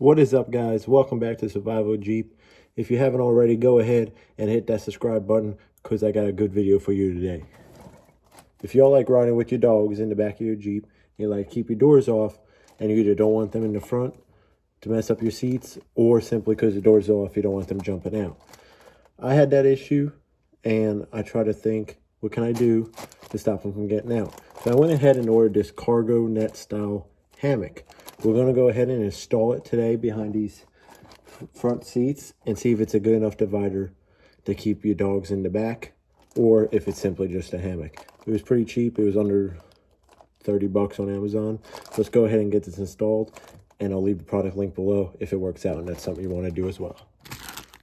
What is up, guys? Welcome back to Survival Jeep. If you haven't already, go ahead and hit that subscribe button because I got a good video for you today. If y'all like riding with your dogs in the back of your Jeep, you like keep your doors off and you either don't want them in the front to mess up your seats or simply because the door's off, you don't want them jumping out. I had that issue and I try to think, what can I do to stop them from getting out? So I went ahead and ordered this cargo net style hammock. We're going to go ahead and install it today behind these front seats and see if it's a good enough divider to keep your dogs in the back or if it's simply just a hammock. It was pretty cheap. It was under 30 bucks on Amazon. Let's go ahead and get this installed and I'll leave the product link below if it works out and that's something you want to do as well.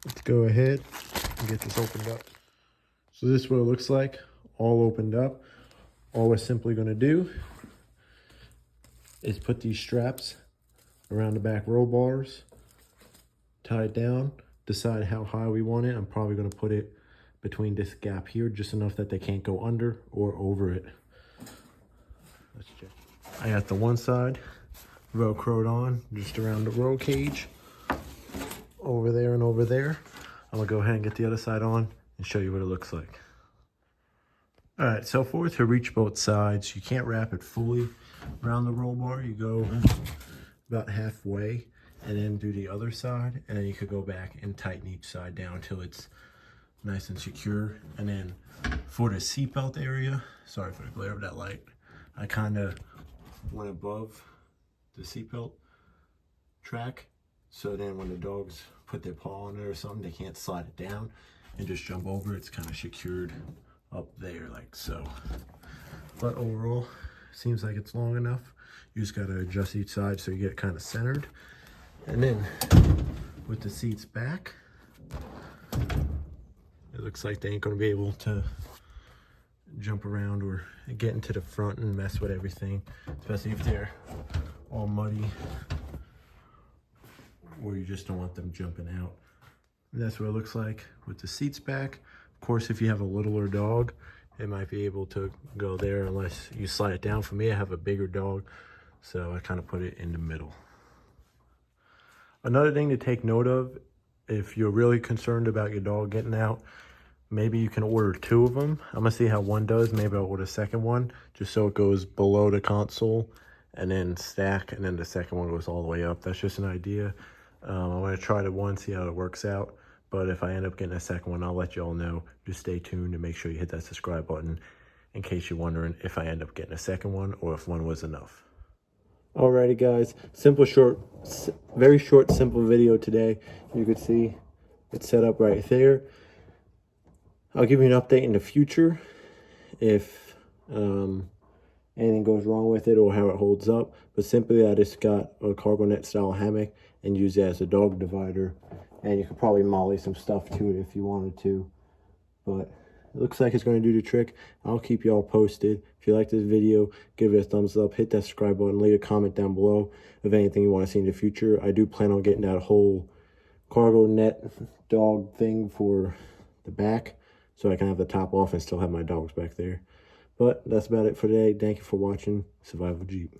Let's go ahead and get this opened up. So this is what it looks like, all opened up. All we're simply going to do is put these straps around the back roll bars, tie it down, decide how high we want it. I'm probably going to put it between this gap here, just enough that they can't go under or over it. Let's check. I got the one side Velcroed on, just around the roll cage, over there and over there. I'm gonna go ahead and get the other side on and show you what it looks like. All right, so for it to reach both sides, you can't wrap it fully around the roll bar. You go about halfway and then do the other side, and then you could go back and tighten each side down until it's nice and secure. And then for the seatbelt area, sorry for the glare of that light, I kind of went above the seatbelt track, so then when the dogs put their paw on it or something, they can't slide it down and just jump over. It's kind of secured up there like so. But overall, seems like it's long enough. You just got to adjust each side so you get kind of centered. And then with the seats back, it looks like they ain't going to be able to jump around or get into the front and mess with everything, especially if they're all muddy or you just don't want them jumping out. And that's what it looks like with the seats back. Of course, if you have a littler dog, it might be able to go there unless you slide it down. For me, I have a bigger dog, so I kind of put it in the middle. Another thing to take note of, if you're really concerned about your dog getting out, maybe you can order two of them. I'm gonna see how one does. Maybe I'll order a second one just so it goes below the console and then stack, and then the second one goes all the way up. That's just an idea. I'm gonna try it once, see how it works out. But if I end up getting a second one, I'll let you all know. Just stay tuned and make sure you hit that subscribe button in case you're wondering if I end up getting a second one or if one was enough. Alrighty, guys, very short, simple video today. You could see it's set up right there. I'll give you an update in the future if anything goes wrong with it or how it holds up. But simply, I just got a cargo net style hammock and use it as a dog divider. And you could probably molly some stuff to it if you wanted to. But it looks like it's going to do the trick. I'll keep y'all posted. If you like this video, give it a thumbs up. Hit that subscribe button. Leave a comment down below of anything you want to see in the future. I do plan on getting that whole cargo net dog thing for the back, so I can have the top off and still have my dogs back there. But that's about it for today. Thank you for watching Survival Jeep.